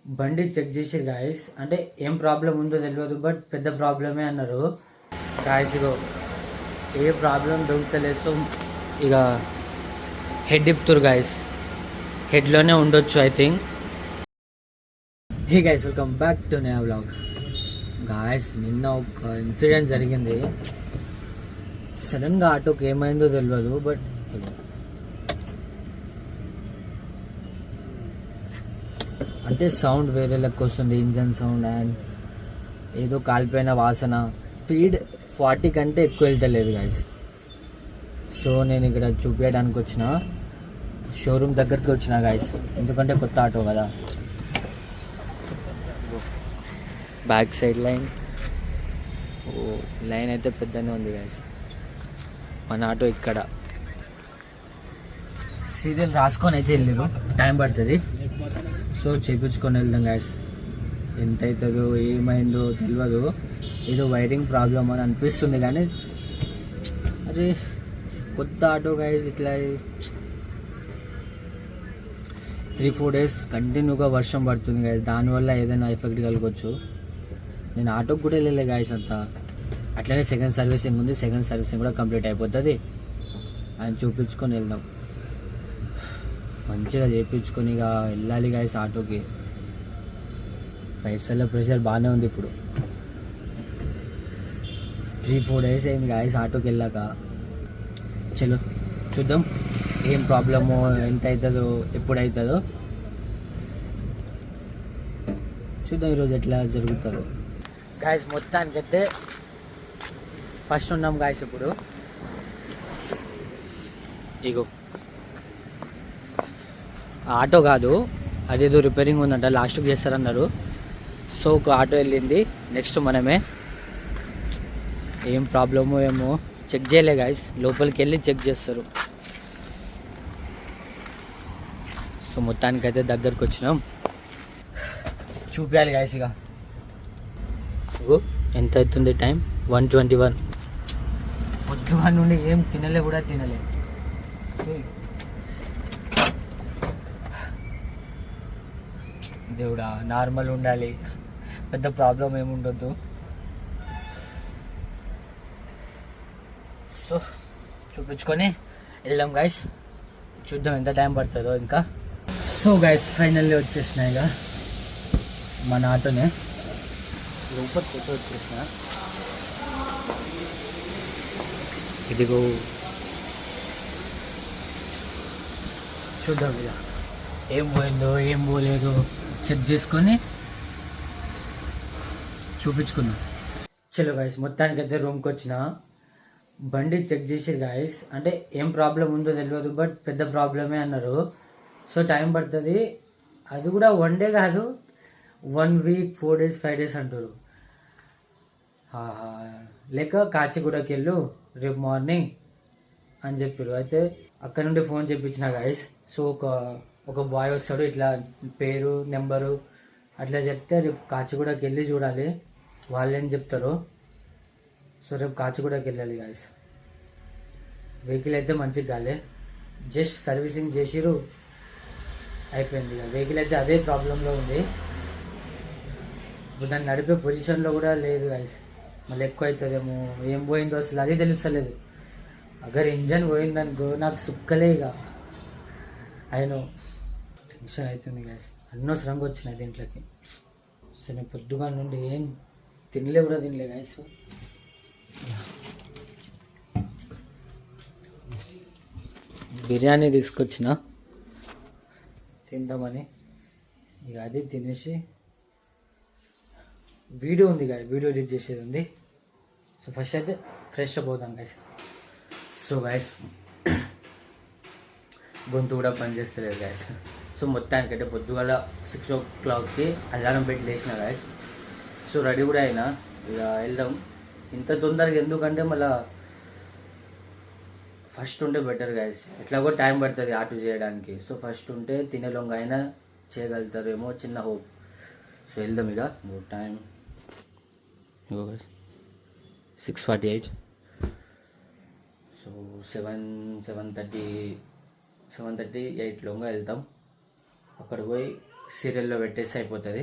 బండి చెక్ చేసిరు గాయస్. అంటే ఏం ప్రాబ్లం ఉందో తెలియదు, బట్ పెద్ద ప్రాబ్లమే అన్నారు గాయస్. ఇగో ఏ ప్రాబ్లం దొరుకుతలేదు. సో ఇక హెడ్ ఇప్పుతురు గాయస్. హెడ్లోనే ఉండొచ్చు I think. Hey guys, welcome back to నయా వ్లాగ్. గాయస్ నిన్న ఒక ఇన్సిడెంట్ జరిగింది. సడన్గా ఆటోకి ఏమైందో తెలియదు, బట్ అంటే సౌండ్ వేరే లెక్క వస్తుంది, ఇంజన్ సౌండ్ అండ్ ఏదో కాలిపోయిన వాసన. స్పీడ్ 40 కంటే ఎక్కువ వెళ్తలేదు గాయస్. సో నేను ఇక్కడ చూపించడానికి వచ్చిన, షోరూమ్ దగ్గరికి వచ్చిన గాయస్, ఎందుకంటే కొత్త ఆటో కదా. బ్యాక్ సైడ్ లైన్ లైన్ అయితే పెద్దనే ఉంది గాయస్. మన ఆటో ఇక్కడ సీరియల్ రాసుకొని అయితే వెళ్ళారు, టైం పడుతుంది. సో చేయించుకొని వెళ్దాం గాయస్. ఎంత అవుతుందో ఏమైందో తెలియదు, ఏదో వైరింగ్ ప్రాబ్లమ్ అని అనిపిస్తుంది. కానీ అరే కొత్త ఆటో గాయస్, ఇట్లా 3-4 డేస్ కంటిన్యూగా వర్షం పడుతుంది గాయస్. దానివల్ల ఏదైనా ఎఫెక్ట్ కలగవచ్చు. నేను ఆటోకి కూడా వెళ్ళలే గాయస్ అంతా. అట్లనే సెకండ్ సర్వీసింగ్ ఉంది, సెకండ్ సర్వీసింగ్ కూడా కంప్లీట్ అయిపోతుంది. ఆయన చూపించుకొని వెళ్దాం, మంచిగా చేయించుకొని ఇక వెళ్ళాలి గాయస్ ఆటోకి. పైసల ప్రెషర్ బాగానే ఉంది ఇప్పుడు. 3-4 డేస్ అయింది గాయస్ ఆటోకి వెళ్ళాక. చలో చూద్దాం ఏం ప్రాబ్లమో, ఎంత అవుతుందో, ఎప్పుడు అవుతుందో చూద్దాం, ఈరోజు ఎట్లా జరుగుతుందో గాయస్. మొత్తానికైతే ఫస్ట్ ఉన్నాం గాయస్. ఇప్పుడు ఇగో ఆటో కాదు, అదేదో రిపేరింగ్ ఉందంట, లాస్ట్కి చేస్తారన్నారు. సో ఒక ఆటో వెళ్ళింది, నెక్స్ట్ మనమే. ఏం ప్రాబ్లమో ఏమో చెక్ చేయలే గాయస్, లోపలికి వెళ్ళి చెక్ చేస్తారు. సో మొత్తానికైతే దగ్గరకు వచ్చినాం, చూపించాలి గాయస్. ఇక ఎంత అవుతుంది టైం? 1:21. పొద్దుగా నుండి ఏం తినలే కూడా తినలే. దేవుడా, నార్మల్ ఉండాలి, పెద్ద ప్రాబ్లం ఏముండొద్దు. సో చూపించుకొని వెళ్దాం గాయస్, చూద్దాం ఎంత టైం పడుతుందో ఇంకా. సో గాయస్ ఫైనల్లీ వచ్చేసినాయి ఇక మన ఆటోనే, లోపలికి వచ్చేసిన. ఇదిగో చూద్దాం ఇక ఏం పోయిందో ఏం పోలేదు చెక్ చేసుకొని చూపించుకుందాం. చలో గాయస్, మొత్తానికైతే రూమ్కి వచ్చిన. బండి చెక్ చేసి గాయస్, అంటే ఏం ప్రాబ్లం ఉందో తెలియదు, బట్ పెద్ద ప్రాబ్లమే అన్నారు. సో టైం పడుతుంది, అది కూడా 1 డే కాదు, 1 వీక్, 4 డేస్, 5 డేస్ అంటారు. లేక కాచిగూడకి వెళ్ళు రేపు మార్నింగ్ అని చెప్పారు. అయితే అక్కడ నుండి ఫోన్ చేయించిన గాయస్. సో ఒక బాయ్ వస్తాడు, ఇట్లా పేరు నెంబరు అట్లా చెప్తే రేపు కాచిగూడకి వెళ్ళి చూడాలి వాళ్ళు ఏం చెప్తారో. సో రేపు కాచిగూడకి వెళ్ళాలి గాయస్. వెహికల్ అయితే మంచిగా కాలే, జస్ట్ సర్వీసింగ్ చేసిరు అయిపోయింది. ఇక వెహికల్ అయితే అదే ప్రాబ్లంలో ఉంది, ఇప్పుడు దాన్ని నడిపే పొజిషన్లో కూడా లేదు గాయస్. మళ్ళీ ఎక్కువ అవుతుందేమో, ఏం పోయిందో అసలు అది తెలుస్తలేదు. అగర్ ఇంజన్ పోయిందనుకో నాకు సుక్కలే ఇక. అయినో టెన్షన్ అవుతుంది గాయస్, అనవసరంగా వచ్చినాయి దీంట్లోకి. సో నేను పొద్దుగా నుండి ఏం తినలే కూడా తినలే గాయస్. బిర్యానీ తీసుకొచ్చిన తిందామని, ఇక అది తినేసి వీడియో ఉంది గాయ, వీడియో ఎడిట్ చేసేది ఉంది. సో ఫస్ట్ అయితే ఫ్రెష్ అప్ అవుతాం గైస్. సో గైస్ గొంతు కూడా పనిచేస్తలేదు గైస్. సో మొత్తానికైతే పొద్దుగాల 6 o'clockకి అలారం పెట్టి లేచిన గైస్. సో రెడీ కూడా అయినా, ఇక వెళ్దాం. ఇంత తొందరగా ఎందుకంటే మళ్ళీ ఫస్ట్ ఉంటే బెటర్ గైస్, ఎట్లాగో టైం పడుతుంది ఆటో చేయడానికి. సో ఫస్ట్ ఉంటే తినేలోంగ అయినా చేయగలుగుతారేమో, చిన్న హోప్. సో వెళ్దాం ఇక. టైం 6:48. సో 7:30, 7:38 లోగా వెళ్తాం. అక్కడ పోయి సీరియల్లో పెట్టేసి అయిపోతుంది.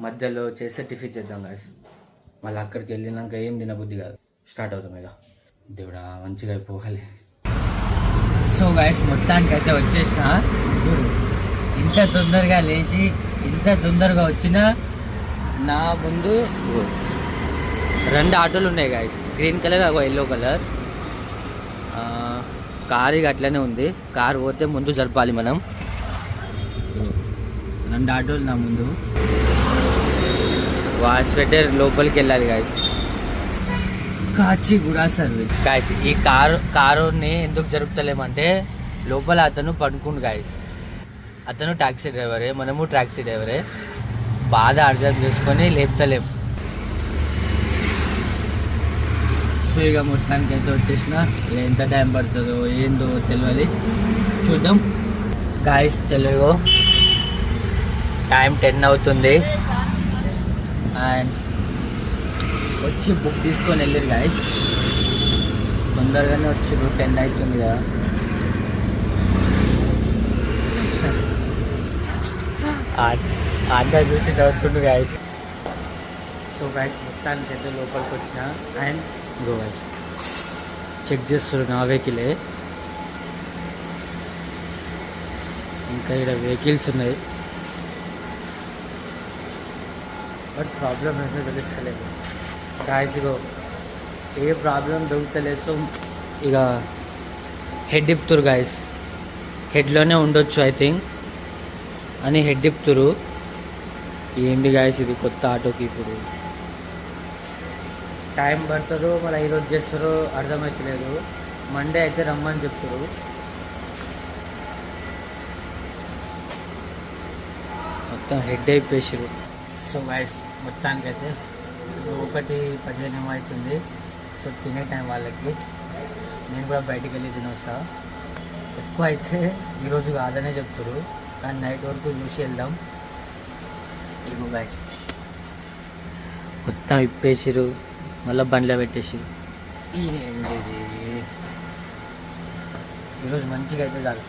మధ్యలో చేస్తే టిఫిన్ చేద్దాం గాయస్. మళ్ళీ అక్కడికి వెళ్ళినాక ఏం తినబుద్ధి కాదు. స్టార్ట్ అవుతాం ఇక. దేవుడా మంచిగా అయిపోవాలి. సో గాయస్ మొత్తానికి అయితే వచ్చేసిన. ఇంత తొందరగా లేచి ఇంత తొందరగా వచ్చిన నా ముందు 2 ఆటోలు ఉన్నాయి గాయస్. గ్రీన్ కలర్ ఒక ఎల్లో కలర్. కారు ఇక అట్లనే ఉంది. కారు పోతే ముందు జరపాలి మనం. 2 ఆటోలు నా ముందు. స్వెటర్ లోపలికి వెళ్ళాలి గాయస్. Kachiguda service guys. ఈ కారుని ఎందుకు జరుపుతలేమంటే లోపల అతను పడుకుండు గాయస్. అతను టాక్సీ డ్రైవరే, మనము టాక్సీ డ్రైవరే. బాధ అర్థం చేసుకొని లేపుతలేం. సో ఇక మొత్తానికి అయితే వచ్చేసిన. ఎంత టైం పడుతుందో ఏందో తెలియాలి, చూద్దాం గాయస్. తెలుగు టైం 10 అవుతుంది. అండ్ వచ్చి బుక్ తీసుకొని వెళ్ళారు గాయస్. తొందరగానే వచ్చారు, 10 అవుతుంది కదా. ఆట చూసి నవ్వుతుండు గాయస్. సో గాయస్ మొత్తానికి అయితే లోపలికి వచ్చిన. అండ్ గో గాయస్ చెక్ చేస్తారు నా వెహికలే. ఇంకా ఇక్కడ వెహికల్స్ ఉన్నాయి, బట్ ప్రాబ్లం ఏంటో తెలుస్తలేదు గాయస్. ఇగో ఏ ప్రాబ్లం దొరుకుతలేదు. సో ఇక హెడ్ ఇప్పుతురు గాయస్. హెడ్లోనే ఉండొచ్చు ఐ థింక్ అని హెడ్ ఇప్పుతురు. ఏంటి గాయస్ ఇది కొత్త ఆటోకి ఇప్పుడు టైం పడుతుందో మళ్ళీ ఈరోజు చేస్తారో అర్థమవుతలేదు. మండే అయితే రమ్మని చెప్తారు. మొత్తం హెడ్ అయిపోయారు. సో గాయస్ మొత్తానికైతే 1:15 అవుతుంది. సో తినే టైం వాళ్ళకి. నేను కూడా బయటికి వెళ్ళి తినొస్తా. ఎక్కువ అయితే ఈరోజు కాదనే చెప్తారు, కానీ నైట్ వరకు చూసి వెళ్దాం. ఇగో గాయస్ మొత్తం ఇప్పేసిరు, మళ్ళీ బండ్లో పెట్టేసి. ఈరోజు మంచిగా అయితే చాలు,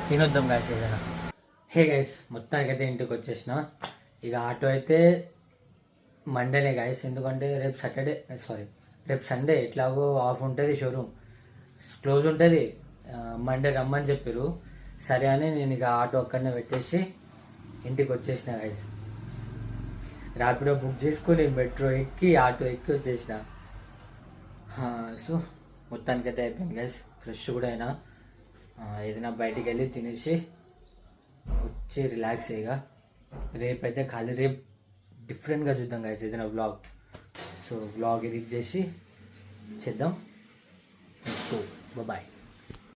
తినొద్దాం గాయస్ ఏదైనా. హే గైస్ మొత్తానికి అయితే ఇంటికి వచ్చేసిన. ఇక ఆటో అయితే మండేనే గాయస్, ఎందుకంటే రేపు సండే ఎట్లాగో ఆఫ్ ఉంటుంది, షోరూమ్ క్లోజ్ ఉంటుంది. మండే రమ్మని చెప్పారు. సరే అని నేను ఇక ఆటో అక్కడనే పెట్టేసి ఇంటికి వచ్చేసిన గాయస్. ర్యాపిడో బుక్ చేసుకొని మెట్రో ఎక్కి ఆటో ఎక్కి వచ్చేసిన. సో మొత్తానికైతే అయిపోయింది గైస్. ఫ్రెష్ కూడా అయినా. ఏదైనా బయటికి వెళ్ళి తినేసి వచ్చి రిలాక్స్ అయ్యగా. రేపైతే ఖాళీ, రేపు డిఫరెంట్గా చూద్దాం గైస్ ఏదైనా వ్లాగ్. సో వ్లాగ్ ఎడిట్ చేసి చేద్దాం. బాయ్.